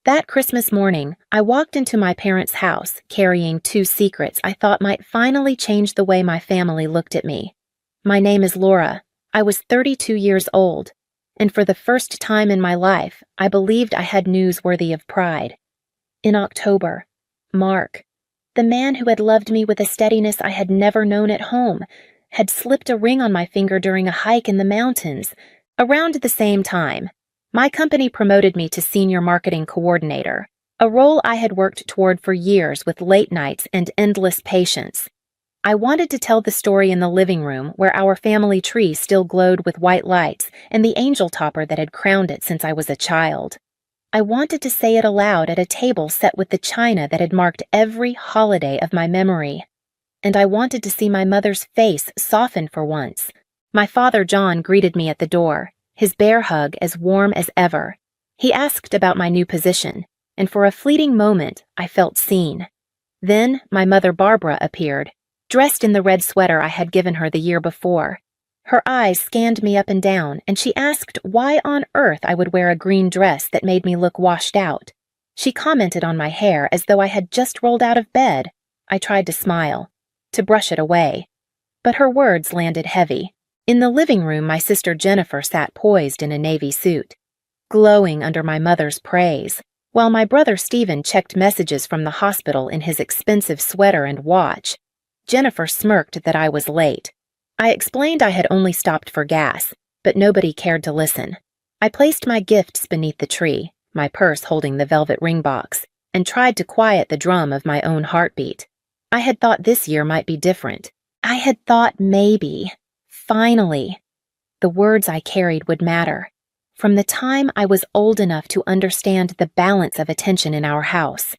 That Christmas morning, I walked into my parents' house carrying two secrets I thought might finally change the way my family looked at me. My name is Laura. I was 32 years old, and for the first time in my life, I believed I had news worthy of pride. In October, Mark, the man who had loved me with a steadiness I had never known at home, had slipped a ring on my finger during a hike in the mountains. Around the same time, my company promoted me to Senior Marketing Coordinator, a role I had worked toward for years with late nights and endless patience. I wanted to tell the story in the living room where our family tree still glowed with white lights and the angel topper that had crowned it since I was a child. I wanted to say it aloud at a table set with the china that had marked every holiday of my memory. And I wanted to see my mother's face soften for once. My father, John, greeted me at the door, his bear hug as warm as ever. He asked about my new position, and for a fleeting moment, I felt seen. Then my mother, Barbara, appeared, dressed in the red sweater I had given her the year before. Her eyes scanned me up and down, and she asked why on earth I would wear a green dress that made me look washed out. She commented on my hair as though I had just rolled out of bed. I tried to smile, to brush it away, but her words landed heavy. In the living room, my sister Jennifer sat poised in a navy suit, glowing under my mother's praise, while my brother Stephen checked messages from the hospital in his expensive sweater and watch. Jennifer smirked that I was late. I explained I had only stopped for gas, but nobody cared to listen. I placed my gifts beneath the tree, my purse holding the velvet ring box, and tried to quiet the drum of my own heartbeat. I had thought this year might be different. I had thought maybe, finally, the words I carried would matter. From the time I was old enough to understand the balance of attention in our house,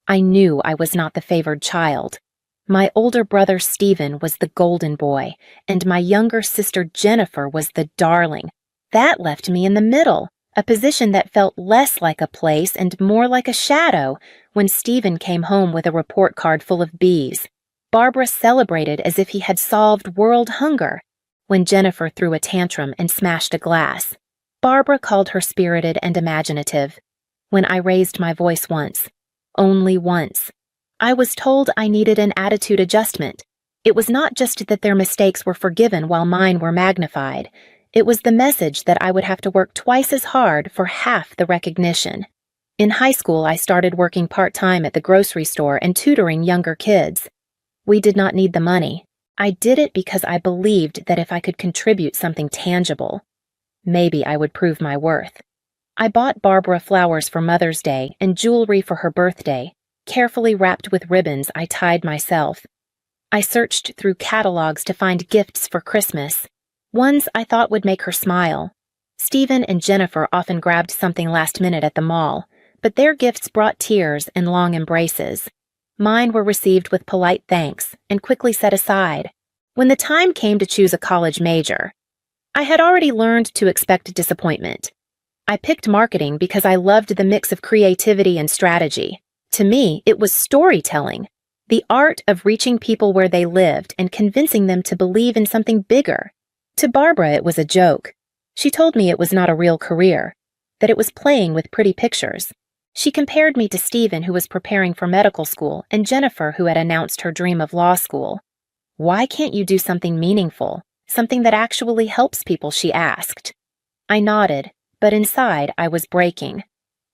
I knew I was not the favored child. My older brother Stephen was the golden boy, and my younger sister Jennifer was the darling. That left me in the middle, a position that felt less like a place and more like a shadow when Stephen came home with a report card full of B's. Barbara celebrated as if he had solved world hunger when Jennifer threw a tantrum and smashed a glass. Barbara called her spirited and imaginative. When I raised my voice once, only once, I was told I needed an attitude adjustment. It was not just that their mistakes were forgiven while mine were magnified. It was the message that I would have to work twice as hard for half the recognition. In high school, I started working part-time at the grocery store and tutoring younger kids. We did not need the money. I did it because I believed that if I could contribute something tangible, maybe I would prove my worth. I bought Barbara flowers for Mother's Day and jewelry for her birthday, carefully wrapped with ribbons I tied myself. I searched through catalogs to find gifts for Christmas, ones I thought would make her smile. Stephen and Jennifer often grabbed something last minute at the mall, but their gifts brought tears and long embraces. Mine were received with polite thanks and quickly set aside. When the time came to choose a college major, I had already learned to expect disappointment. I picked marketing because I loved the mix of creativity and strategy. To me, it was storytelling, the art of reaching people where they lived and convincing them to believe in something bigger. To Barbara, it was a joke. She told me it was not a real career, that it was playing with pretty pictures. She compared me to Stephen, who was preparing for medical school, and Jennifer, who had announced her dream of law school. "Why can't you do something meaningful, something that actually helps people?" she asked. I nodded, but inside I was breaking.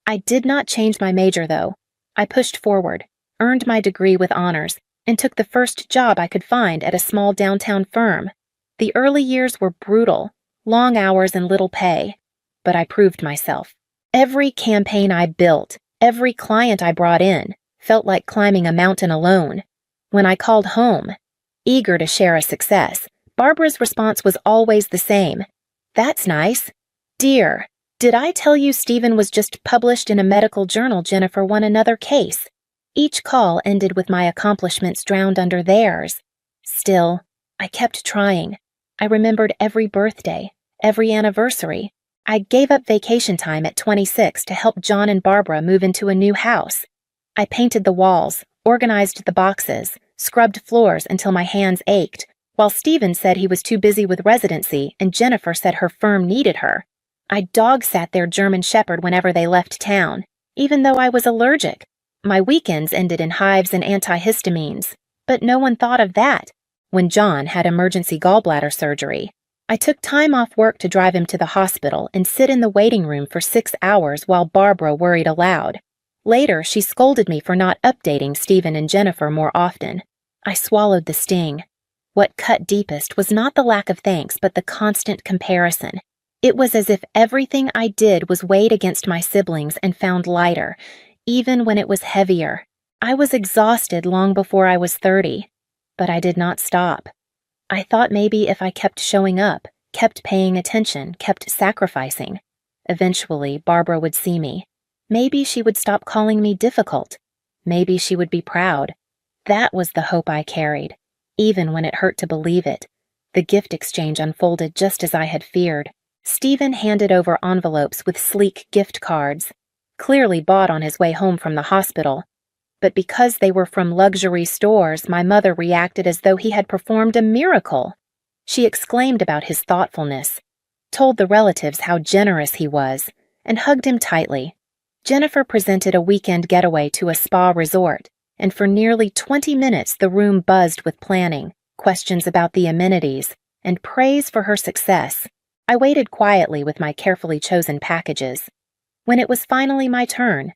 I did not change my major, though. I pushed forward, earned my degree with honors, and took the first job I could find at a small downtown firm. The early years were brutal, long hours and little pay, but I proved myself. Every campaign I built, every client I brought in, felt like climbing a mountain alone. When I called home, eager to share a success, Barbara's response was always the same. "That's nice. Dear, did I tell you Stephen was just published in a medical journal? Jennifer won another case." Each call ended with my accomplishments drowned under theirs. Still, I kept trying. I remembered every birthday, every anniversary. I gave up vacation time at 26 to help John and Barbara move into a new house. I painted the walls, organized the boxes, scrubbed floors until my hands ached, while Stephen said he was too busy with residency and Jennifer said her firm needed her. I dog-sat their German Shepherd whenever they left town, even though I was allergic. My weekends ended in hives and antihistamines, but no one thought of that when John had emergency gallbladder surgery. I took time off work to drive him to the hospital and sit in the waiting room for 6 hours while Barbara worried aloud. Later, she scolded me for not updating Stephen and Jennifer more often. I swallowed the sting. What cut deepest was not the lack of thanks, but the constant comparison. It was as if everything I did was weighed against my siblings and found lighter, even when it was heavier. I was exhausted long before I was 30, but I did not stop. I thought maybe if I kept showing up, kept paying attention, kept sacrificing, eventually Barbara would see me. Maybe she would stop calling me difficult. Maybe she would be proud. That was the hope I carried, even when it hurt to believe it. The gift exchange unfolded just as I had feared. Stephen handed over envelopes with sleek gift cards, clearly bought on his way home from the hospital. But because they were from luxury stores, my mother reacted as though he had performed a miracle. She exclaimed about his thoughtfulness, told the relatives how generous he was, and hugged him tightly. Jennifer presented a weekend getaway to a spa resort, and for nearly 20 minutes the room buzzed with planning, questions about the amenities, and praise for her success. I waited quietly with my carefully chosen packages. When it was finally my turn,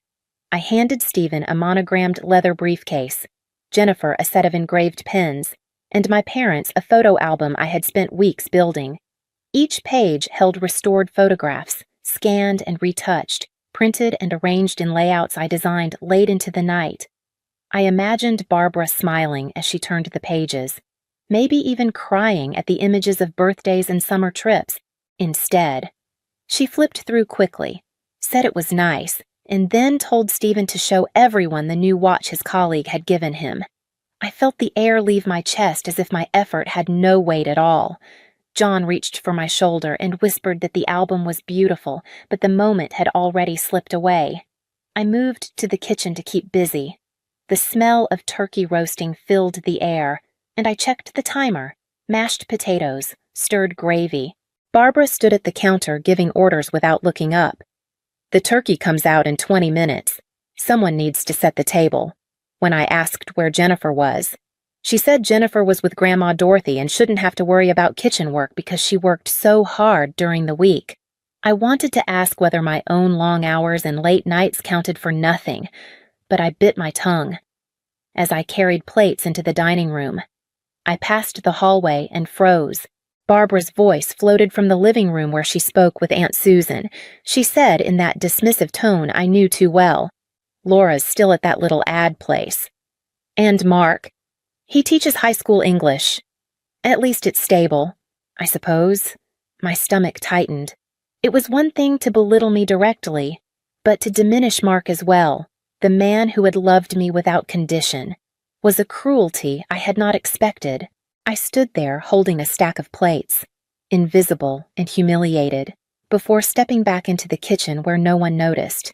I handed Stephen a monogrammed leather briefcase, Jennifer a set of engraved pens, and my parents a photo album I had spent weeks building. Each page held restored photographs, scanned and retouched, printed and arranged in layouts I designed late into the night. I imagined Barbara smiling as she turned the pages, maybe even crying at the images of birthdays and summer trips. Instead, she flipped through quickly, said it was nice, and then told Stephen to show everyone the new watch his colleague had given him. I felt the air leave my chest as if my effort had no weight at all. John reached for my shoulder and whispered that the album was beautiful, but the moment had already slipped away. I moved to the kitchen to keep busy. The smell of turkey roasting filled the air, and I checked the timer. Mashed potatoes, stirred gravy. Barbara stood at the counter giving orders without looking up. The turkey comes out in 20 minutes. Someone needs to set the table. When I asked where Jennifer was, she said Jennifer was with Grandma Dorothy and shouldn't have to worry about kitchen work because she worked so hard during the week. I wanted to ask whether my own long hours and late nights counted for nothing, but I bit my tongue. As I carried plates into the dining room, I passed the hallway and froze. Barbara's voice floated from the living room where she spoke with Aunt Susan. She said in that dismissive tone I knew too well, "Laura's still at that little ad place. And Mark. He teaches high school English. At least it's stable, I suppose." My stomach tightened. It was one thing to belittle me directly, but to diminish Mark as well, the man who had loved me without condition, was a cruelty I had not expected. I stood there holding a stack of plates, invisible and humiliated, before stepping back into the kitchen where no one noticed.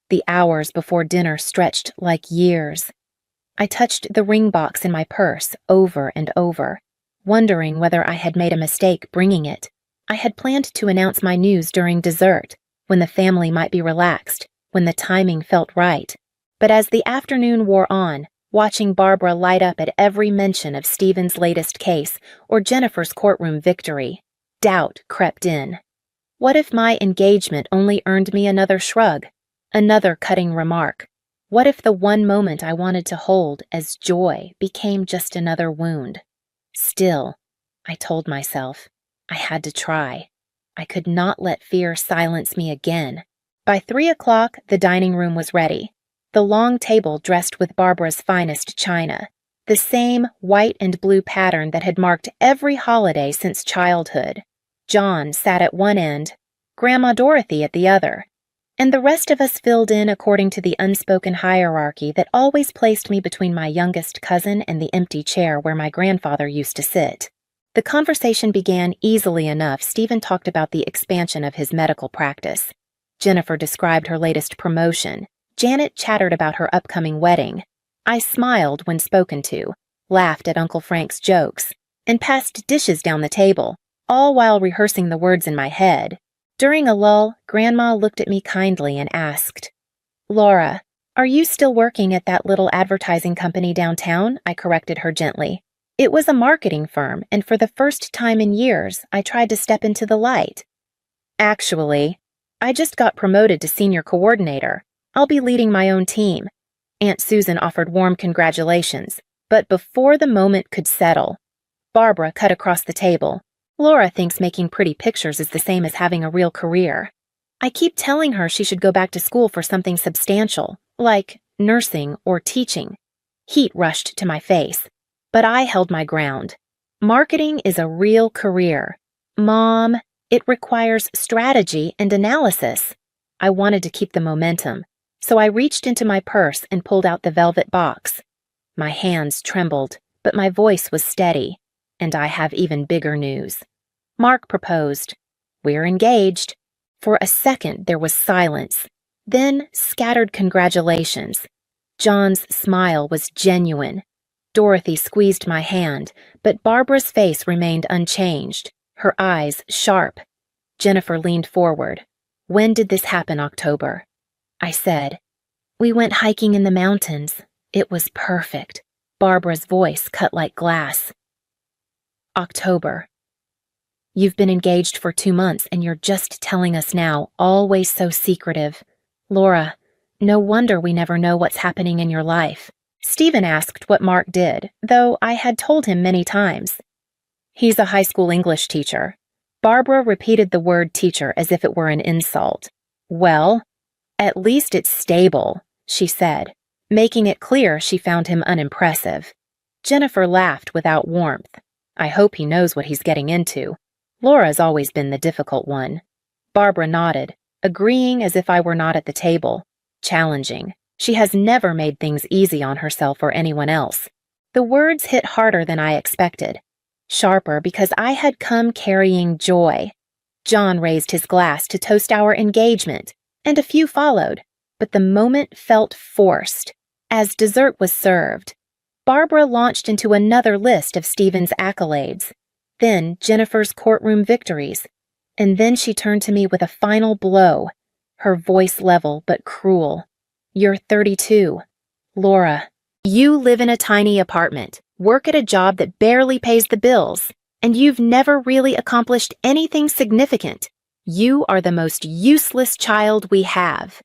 The hours before dinner stretched like years. I touched the ring box in my purse over and over, wondering whether I had made a mistake bringing it. I had planned to announce my news during dessert, when the family might be relaxed, when the timing felt right. But as the afternoon wore on, watching Barbara light up at every mention of Stephen's latest case or Jennifer's courtroom victory, doubt crept in. What if my engagement only earned me another shrug, another cutting remark? What if the one moment I wanted to hold as joy became just another wound? Still, I told myself, I had to try. I could not let fear silence me again. By 3 o'clock, the dining room was ready. The long table dressed with Barbara's finest china, the same white and blue pattern that had marked every holiday since childhood. John sat at one end, Grandma Dorothy at the other, and the rest of us filled in according to the unspoken hierarchy that always placed me between my youngest cousin and the empty chair where my grandfather used to sit. The conversation began easily enough. Stephen talked about the expansion of his medical practice. Jennifer described her latest promotion. Janet chattered about her upcoming wedding. I smiled when spoken to, laughed at Uncle Frank's jokes, and passed dishes down the table, all while rehearsing the words in my head. During a lull, Grandma looked at me kindly and asked, Laura, are you still working at that little advertising company downtown? I corrected her gently. It was a marketing firm, and for the first time in years, I tried to step into the light. Actually, I just got promoted to senior coordinator. I'll be leading my own team. Aunt Susan offered warm congratulations, but before the moment could settle, Barbara cut across the table. Laura thinks making pretty pictures is the same as having a real career. I keep telling her she should go back to school for something substantial, like nursing or teaching. Heat rushed to my face, but I held my ground. Marketing is a real career. Mom, it requires strategy and analysis. I wanted to keep the momentum, so I reached into my purse and pulled out the velvet box. My hands trembled, but my voice was steady, and I have even bigger news. Mark proposed. We're engaged. For a second, there was silence, then scattered congratulations. John's smile was genuine. Dorothy squeezed my hand, but Barbara's face remained unchanged, her eyes sharp. Jennifer leaned forward. When did this happen, October? I said. We went hiking in the mountains. It was perfect. Barbara's voice cut like glass. October. You've been engaged for 2 months and you're just telling us now, always so secretive. Laura, no wonder we never know what's happening in your life. Stephen asked what Mark did, though I had told him many times. He's a high school English teacher. Barbara repeated the word teacher as if it were an insult. Well, at least it's stable, she said, making it clear she found him unimpressive. Jennifer laughed without warmth. I hope he knows what he's getting into. Laura's always been the difficult one. Barbara nodded, agreeing as if I were not at the table. Challenging. She has never made things easy on herself or anyone else. The words hit harder than I expected. Sharper because I had come carrying joy. John raised his glass to toast our engagement, and a few followed, but the moment felt forced. As dessert was served, Barbara launched into another list of Stephen's accolades, then Jennifer's courtroom victories, and then she turned to me with a final blow, her voice level but cruel. You're 32. Laura, you live in a tiny apartment, work at a job that barely pays the bills, and you've never really accomplished anything significant. You are the most useless child we have.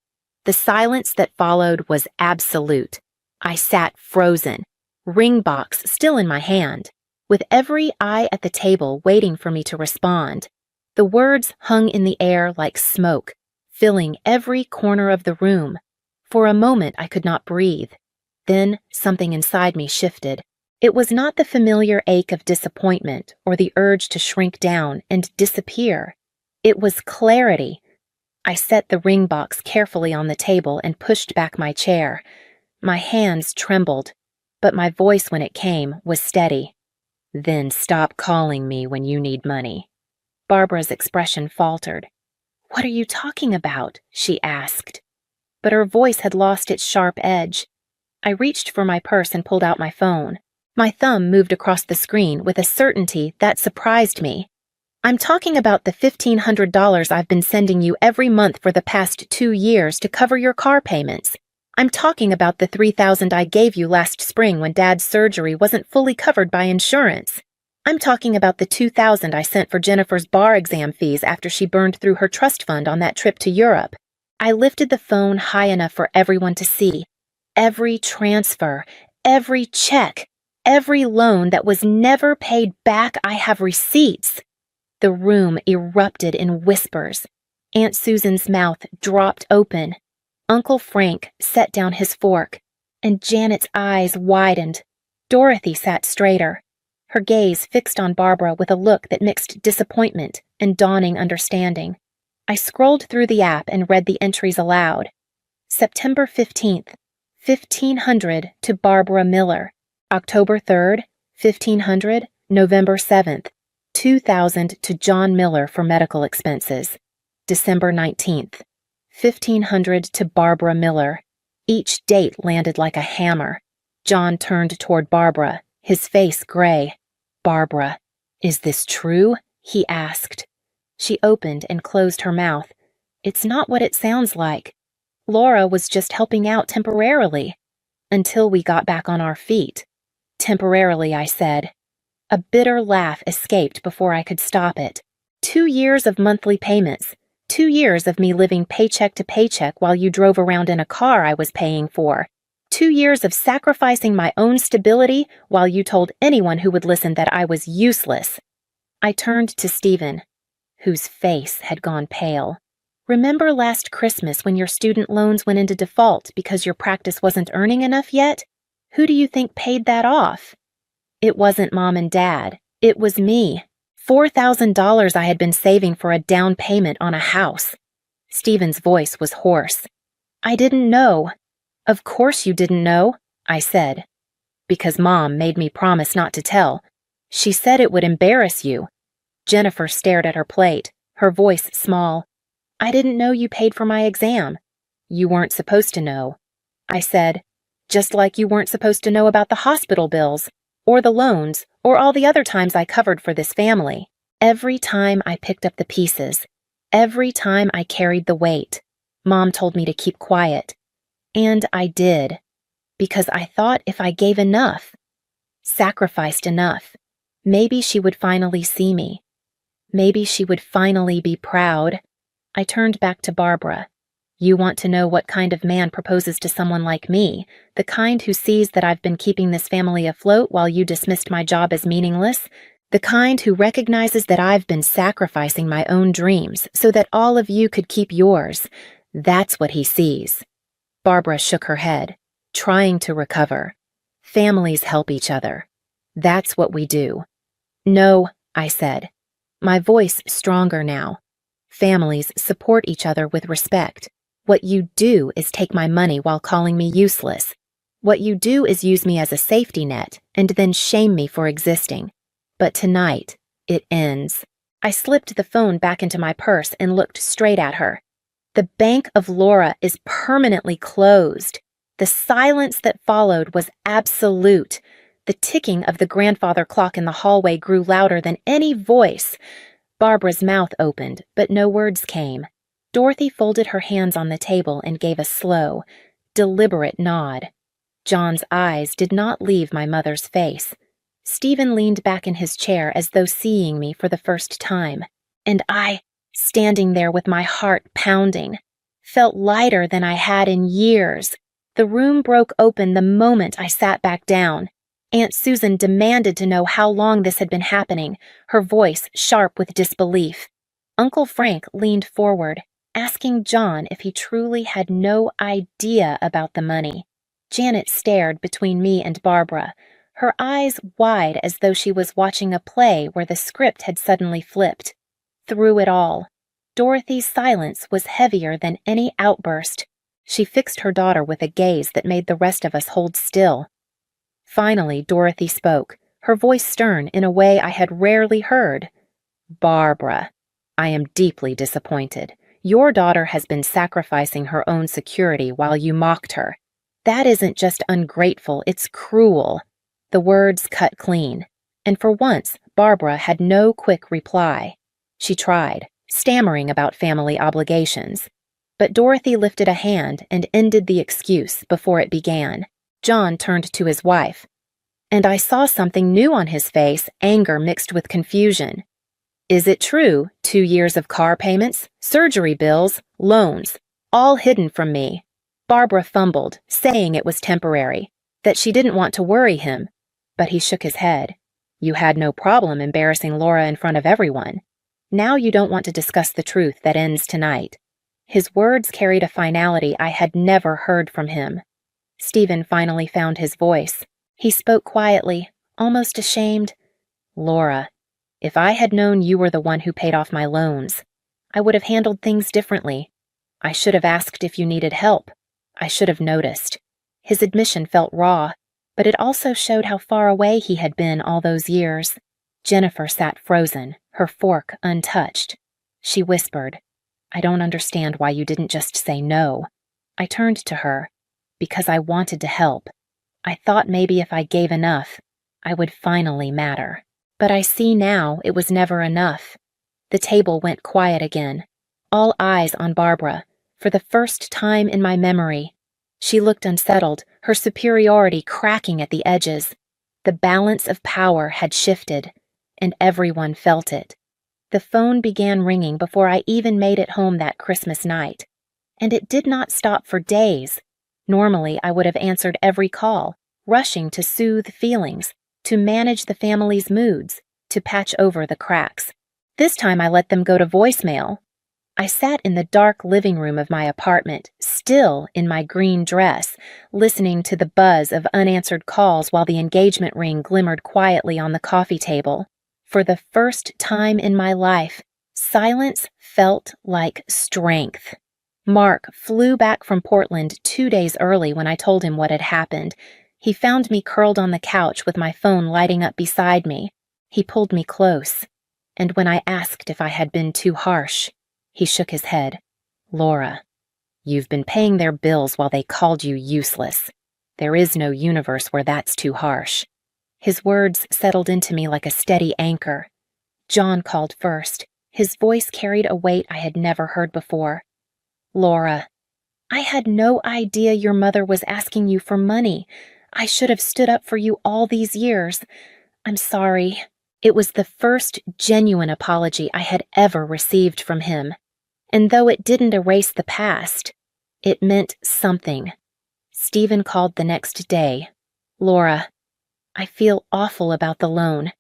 The silence that followed was absolute. I sat frozen, ring box still in my hand, with every eye at the table waiting for me to respond. The words hung in the air like smoke, filling every corner of the room. For a moment I could not breathe. Then something inside me shifted. It was not the familiar ache of disappointment or the urge to shrink down and disappear. It was clarity. I set the ring box carefully on the table and pushed back my chair. My hands trembled, but my voice when it came was steady. Then stop calling me when you need money. Barbara's expression faltered. What are you talking about? She asked. But her voice had lost its sharp edge. I reached for my purse and pulled out my phone. My thumb moved across the screen with a certainty that surprised me. I'm talking about the $1,500 I've been sending you every month for the past 2 years to cover your car payments. I'm talking about the $3,000 I gave you last spring when Dad's surgery wasn't fully covered by insurance. I'm talking about the $2,000 I sent for Jennifer's bar exam fees after she burned through her trust fund on that trip to Europe. I lifted the phone high enough for everyone to see. Every transfer, every check, every loan that was never paid back, I have receipts. The room erupted in whispers. Aunt Susan's mouth dropped open. Uncle Frank set down his fork, and Janet's eyes widened. Dorothy sat straighter, her gaze fixed on Barbara with a look that mixed disappointment and dawning understanding. I scrolled through the app and read the entries aloud. September 15th, 1,500 to Barbara Miller. October 3rd, 1,500, November 7th, 2,000 to John Miller for medical expenses. December 19th, 1,500 to Barbara Miller. Each date landed like a hammer. John turned toward Barbara, his face gray. Barbara, is this true? He asked. She opened and closed her mouth. It's not what it sounds like. Laura was just helping out temporarily, until we got back on our feet. Temporarily, I said. A bitter laugh escaped before I could stop it. 2 years of monthly payments. 2 years of me living paycheck to paycheck while you drove around in a car I was paying for. 2 years of sacrificing my own stability while you told anyone who would listen that I was useless. I turned to Stephen, whose face had gone pale. Remember last Christmas when your student loans went into default because your practice wasn't earning enough yet? Who do you think paid that off? It wasn't Mom and Dad. It was me. $4,000 I had been saving for a down payment on a house. Stephen's voice was hoarse. I didn't know. Of course you didn't know, I said. Because Mom made me promise not to tell. She said it would embarrass you. Jennifer stared at her plate, her voice small. I didn't know you paid for my exam. You weren't supposed to know. I said, just like you weren't supposed to know about the hospital bills, or the loans, or all the other times I covered for this family. Every time I picked up the pieces, every time I carried the weight, Mom told me to keep quiet. And I did, because I thought if I gave enough, sacrificed enough, maybe she would finally see me. Maybe she would finally be proud. I turned back to Barbara. You want to know what kind of man proposes to someone like me, the kind who sees that I've been keeping this family afloat while you dismissed my job as meaningless, the kind who recognizes that I've been sacrificing my own dreams so that all of you could keep yours. That's what he sees. Barbara shook her head, trying to recover. Families help each other. That's what we do. No, I said, my voice stronger now. Families support each other with respect. What you do is take my money while calling me useless. What you do is use me as a safety net and then shame me for existing. But tonight, it ends. I slipped the phone back into my purse and looked straight at her. The bank of Laura is permanently closed. The silence that followed was absolute. The ticking of the grandfather clock in the hallway grew louder than any voice. Barbara's mouth opened, but no words came. Dorothy folded her hands on the table and gave a slow, deliberate nod. John's eyes did not leave my mother's face. Stephen leaned back in his chair as though seeing me for the first time. And I, standing there with my heart pounding, felt lighter than I had in years. The room broke open the moment I sat back down. Aunt Susan demanded to know how long this had been happening, her voice sharp with disbelief. Uncle Frank leaned forward, asking John if he truly had no idea about the money. Janet stared between me and Barbara, her eyes wide as though she was watching a play where the script had suddenly flipped. Through it all, Dorothy's silence was heavier than any outburst. She fixed her daughter with a gaze that made the rest of us hold still. Finally, Dorothy spoke, her voice stern in a way I had rarely heard. Barbara, I am deeply disappointed. Your daughter has been sacrificing her own security while you mocked her. That isn't just ungrateful, it's cruel. The words cut clean, and for once, Barbara had no quick reply. She tried, stammering about family obligations. But Dorothy lifted a hand and ended the excuse before it began. John turned to his wife, and I saw something new on his face, anger mixed with confusion. Is it true, 2 years of car payments, surgery bills, loans, all hidden from me? Barbara fumbled, saying it was temporary, that she didn't want to worry him, but he shook his head. You had no problem embarrassing Laura in front of everyone. Now you don't want to discuss the truth that ends tonight. His words carried a finality I had never heard from him. Stephen finally found his voice. He spoke quietly, almost ashamed. Laura, if I had known you were the one who paid off my loans, I would have handled things differently. I should have asked if you needed help. I should have noticed. His admission felt raw, but it also showed how far away he had been all those years. Jennifer sat frozen, her fork untouched. She whispered, I don't understand why you didn't just say no. I turned to her. Because I wanted to help. I thought maybe if I gave enough, I would finally matter. But I see now it was never enough. The table went quiet again. All eyes on Barbara. For the first time in my memory. She looked unsettled, her superiority cracking at the edges. The balance of power had shifted, and everyone felt it. The phone began ringing before I even made it home that Christmas night. And it did not stop for days. Normally, I would have answered every call, rushing to soothe feelings, to manage the family's moods, to patch over the cracks. This time I let them go to voicemail. I sat in the dark living room of my apartment, still in my green dress, listening to the buzz of unanswered calls while the engagement ring glimmered quietly on the coffee table. For the first time in my life, silence felt like strength. Mark flew back from Portland 2 days early when I told him what had happened. He found me curled on the couch with my phone lighting up beside me. He pulled me close, and when I asked if I had been too harsh, he shook his head. "Laura, you've been paying their bills while they called you useless. There is no universe where that's too harsh." His words settled into me like a steady anchor. John called first. His voice carried a weight I had never heard before. "Laura, I had no idea your mother was asking you for money. I should have stood up for you all these years. I'm sorry." It was the first genuine apology I had ever received from him. And though it didn't erase the past, it meant something. Stephen called the next day. "Laura, I feel awful about the loan.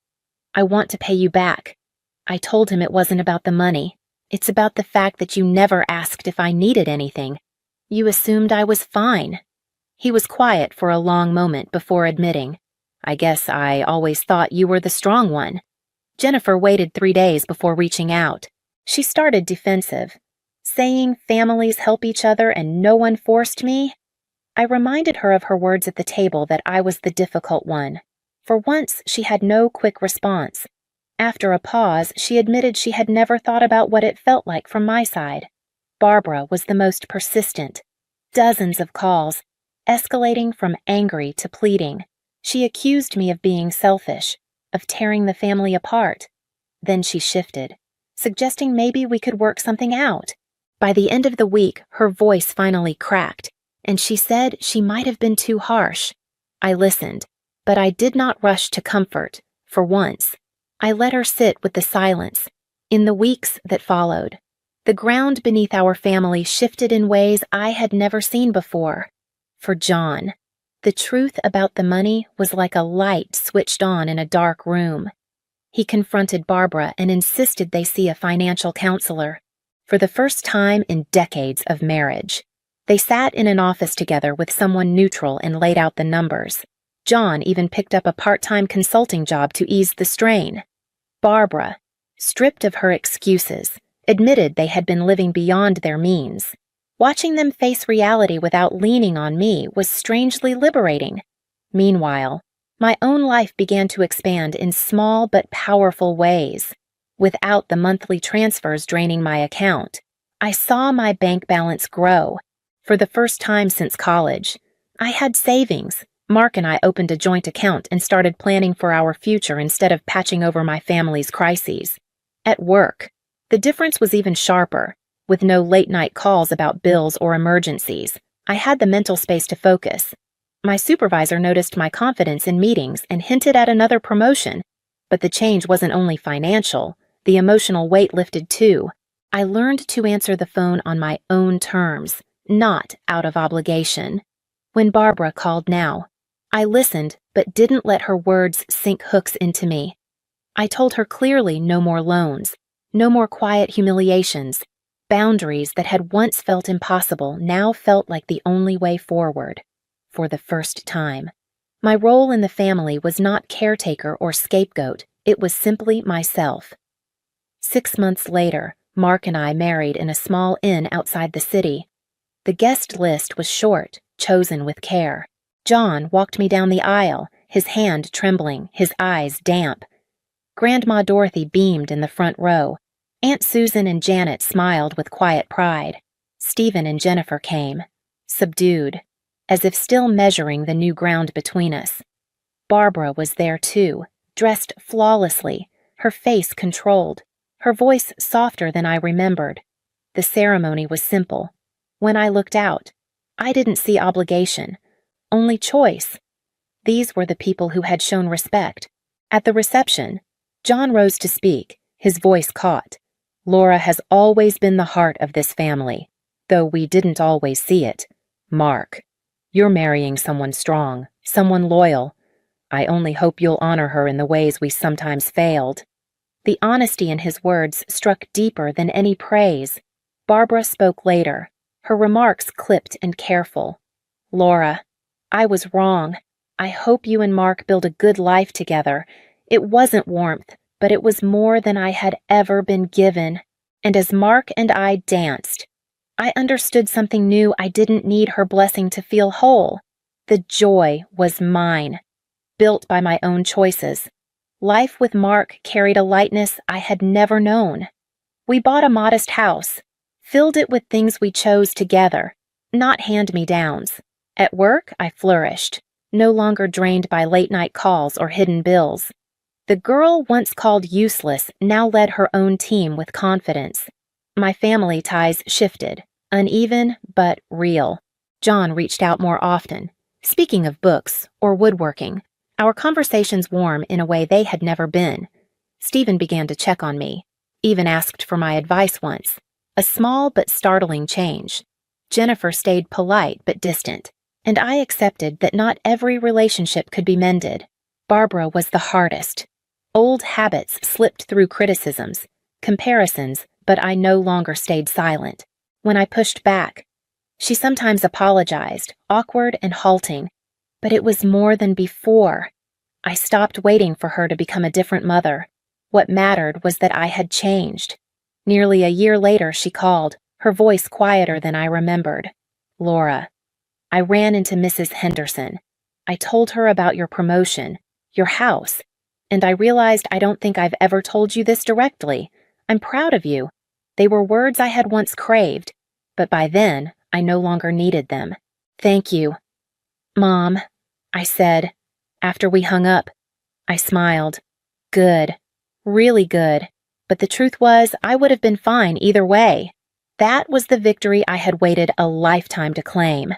I want to pay you back." I told him it wasn't about the money. It's about the fact that you never asked if I needed anything. You assumed I was fine. He was quiet for a long moment before admitting, "I guess I always thought you were the strong one." Jennifer waited 3 days before reaching out. She started defensive, saying families help each other and no one forced me. I reminded her of her words at the table that I was the difficult one. For once, she had no quick response. After a pause, she admitted she had never thought about what it felt like from my side. Barbara was the most persistent. Dozens of calls, escalating from angry to pleading. She accused me of being selfish, of tearing the family apart. Then she shifted, suggesting maybe we could work something out. By the end of the week, her voice finally cracked, and she said she might have been too harsh. I listened, but I did not rush to comfort, for once. I let her sit with the silence. In the weeks that followed, the ground beneath our family shifted in ways I had never seen before. For John, the truth about the money was like a light switched on in a dark room. He confronted Barbara and insisted they see a financial counselor. For the first time in decades of marriage, they sat in an office together with someone neutral and laid out the numbers. John even picked up a part-time consulting job to ease the strain. Barbara, stripped of her excuses, admitted they had been living beyond their means. Watching them face reality without leaning on me was strangely liberating. Meanwhile, my own life began to expand in small but powerful ways. Without the monthly transfers draining my account, I saw my bank balance grow. For the first time since college, I had savings. Mark and I opened a joint account and started planning for our future instead of patching over my family's crises. At work, the difference was even sharper. With no late-night calls about bills or emergencies, I had the mental space to focus. My supervisor noticed my confidence in meetings and hinted at another promotion. But the change wasn't only financial, the emotional weight lifted too. I learned to answer the phone on my own terms, not out of obligation. When Barbara called now, I listened but didn't let her words sink hooks into me. I told her clearly no more loans, no more quiet humiliations. Boundaries that had once felt impossible now felt like the only way forward. For the first time, my role in the family was not caretaker or scapegoat, it was simply myself. 6 months later, Mark and I married in a small inn outside the city. The guest list was short, chosen with care. John walked me down the aisle, his hand trembling, his eyes damp. Grandma Dorothy beamed in the front row. Aunt Susan and Janet smiled with quiet pride. Stephen and Jennifer came, subdued, as if still measuring the new ground between us. Barbara was there too, dressed flawlessly, her face controlled, her voice softer than I remembered. The ceremony was simple. When I looked out, I didn't see obligation, only choice. These were the people who had shown respect. At the reception, John rose to speak, his voice caught. Laura has always been the heart of this family, though we didn't always see it. Mark, you're marrying someone strong, someone loyal. I only hope you'll honor her in the ways we sometimes failed. The honesty in his words struck deeper than any praise. Barbara spoke later, her remarks clipped and careful. Laura, I was wrong. I hope you and Mark build a good life together. It wasn't warmth, but it was more than I had ever been given. And as Mark and I danced, I understood something new. I didn't need her blessing to feel whole. The joy was mine, built by my own choices. Life with Mark carried a lightness I had never known. We bought a modest house, filled it with things we chose together, not hand-me-downs. At work, I flourished, no longer drained by late-night calls or hidden bills. The girl once called useless now led her own team with confidence. My family ties shifted, uneven but real. John reached out more often, speaking of books or woodworking. Our conversations warm in a way they had never been. Stephen began to check on me, even asked for my advice once. A small but startling change. Jennifer stayed polite but distant, and I accepted that not every relationship could be mended. Barbara was the hardest. Old habits slipped through criticisms, comparisons, but I no longer stayed silent. When I pushed back, she sometimes apologized, awkward and halting, but it was more than before. I stopped waiting for her to become a different mother. What mattered was that I had changed. Nearly a year later, she called, her voice quieter than I remembered. Laura, I ran into Mrs. Henderson. I told her about your promotion, your house, and I realized I don't think I've ever told you this directly. I'm proud of you. They were words I had once craved, but by then, I no longer needed them. Thank you. Mom, I said. After we hung up, I smiled. Good. Really good. But the truth was, I would have been fine either way. That was the victory I had waited a lifetime to claim.